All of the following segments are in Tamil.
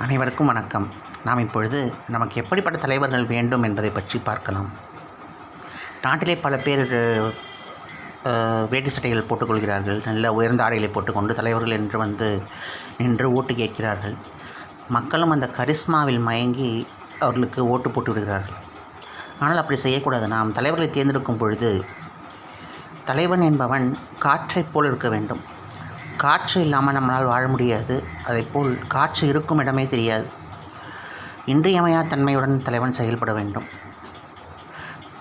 அனைவருக்கும் வணக்கம். நாம் இப்பொழுது நமக்கு எப்படிப்பட்ட தலைவர்கள் வேண்டும் என்பதை பற்றி பார்க்கலாம். நாட்டிலே பல பேர் வேட்டி சட்டைகள் போட்டுக்கொள்கிறார்கள். நல்ல உயர்ந்த ஆடைகளை போட்டுக்கொண்டு தலைவர்கள் என்று நின்று ஓட்டு கேட்கிறார்கள். மக்களும் அந்த கரிஸ்மாவில் மயங்கி அவர்களுக்கு ஓட்டு போட்டு விடுகிறார்கள். ஆனால் அப்படி செய்யக்கூடாது. நாம் தலைவர்களை தேர்ந்தெடுக்கும் பொழுது தலைவன் என்பவன் காற்றைப் போல் இருக்க வேண்டும். காற்று இல்லாமல் நம்மளால் வாழ முடியாது. அதேபோல் காற்று இருக்கும் இடமே தெரியாது. இன்றியமையா தன்மையுடன் தலைவன் செயல்பட வேண்டும்.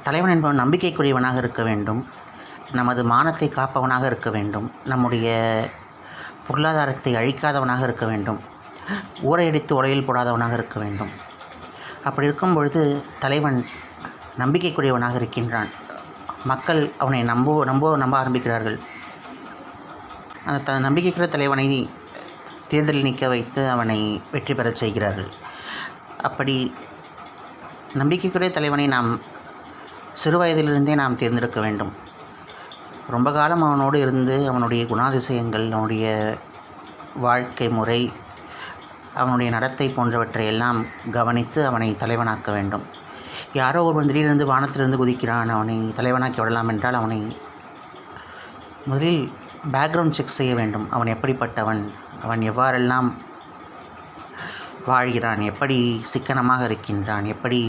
தலைவன் என்பவன் நம்பிக்கைக்குரியவனாக இருக்க வேண்டும். நமது மானத்தை காப்பவனாக இருக்க வேண்டும். நம்முடைய பொருளாதாரத்தை அழிக்காதவனாக இருக்க வேண்டும். ஊரையடித்து உலையில் போடாதவனாக இருக்க வேண்டும். அப்படி இருக்கும் பொழுது தலைவன் நம்பிக்கைக்குரியவனாக இருக்கின்றான். மக்கள் அவனை நம்ப ஆரம்பிக்கிறார்கள். அந்த நம்பிக்கைக்குரிய தலைவனை தேர்தலில் நிற்க வைத்து அவனை வெற்றி பெறச் செய்கிறார்கள். அப்படி நம்பிக்கைக்குரிய தலைவனை நாம் சிறு வயதிலிருந்தே நாம் தேர்ந்தெடுக்க வேண்டும். ரொம்ப காலம் அவனோடு இருந்து அவனுடைய குணாதிசயங்கள், அவனுடைய வாழ்க்கை முறை, அவனுடைய நடத்தை போன்றவற்றை எல்லாம் கவனித்து அவனை தலைவனாக்க வேண்டும். யாரோ ஒருவன் திடீரென்று வானத்திலிருந்து குதிக்கிறான், அவனை தலைவனாக்கி விடலாம் என்றால் அவனை முதலில் பேக்ரவுண்ட் செக் செய்ய வேண்டும். அவன் எப்படிப்பட்டவன், அவன் எவ்வாறெல்லாம் வாழ்கிறான், எப்படி சிக்கனமாக இருக்கின்றான், எப்படி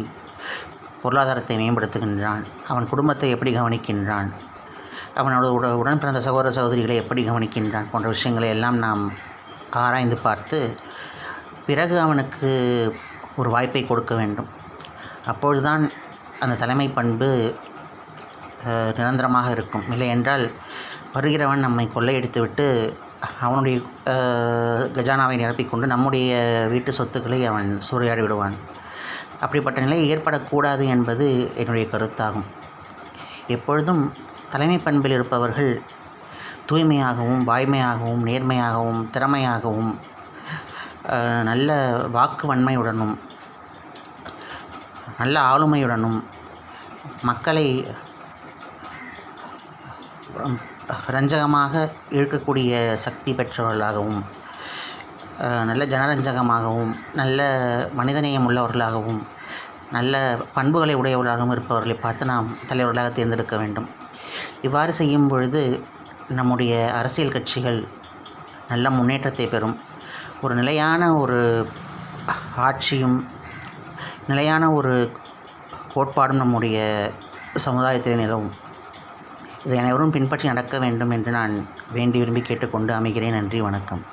பொருளாதாரத்தை மேம்படுத்துகின்றான், அவன் குடும்பத்தை எப்படி கவனிக்கின்றான், அவனோட உடன் பிறந்த சகோதர சகோதரிகளை எப்படி கவனிக்கின்றான் போன்ற விஷயங்களை எல்லாம் நாம் ஆராய்ந்து பார்த்து பிறகு அவனுக்கு ஒரு வாய்ப்பை கொடுக்க வேண்டும். அப்பொழுதுதான் அந்த தலைமை பண்பு நிரந்தரமாக இருக்கும். இல்லை என்றால் வருகிறவன் நம்மை கொள்ளையடித்துவிட்டு அவனுடைய கஜானாவை நிரப்பிக்கொண்டு நம்முடைய வீட்டு சொத்துக்களை அவன் சூறையாடி விடுவான். அப்படிப்பட்ட நிலை ஏற்படக்கூடாது என்பது என்னுடைய கருத்தாகும். எப்பொழுதும் தலைமை பண்பில் இருப்பவர்கள் தூய்மையாகவும், வாய்மையாகவும், நேர்மையாகவும், திறமையாகவும், நல்ல வாக்கு வன்மையுடனும், நல்ல ஆளுமையுடனும், மக்களை ரஞ்சகமாக இழுக்கக்கூடிய சக்தி பெற்றவர்களாகவும், நல்ல ஜனரஞ்சகமாகவும், நல்ல மனிதநேயம் உள்ளவர்களாகவும், நல்ல பண்புகளை உடையவர்களாகவும் இருப்பவர்களை பார்த்து நாம் தலைவர்களாக தேர்ந்தெடுக்க வேண்டும். இவ்வாறு செய்யும் பொழுது நம்முடைய அரசியல் கட்சிகள் நல்ல முன்னேற்றத்தை பெறும். ஒரு நிலையான ஒரு ஆட்சியும் நிலையான ஒரு கோட்பாடும் நம்முடைய சமுதாயத்தில் நிலவும். இதை அனைவரும் பின்பற்றி நடக்க வேண்டும் என்று நான் வேண்டி விரும்பி கேட்டுக்கொண்டு அமைகிறேன். நன்றி, வணக்கம்.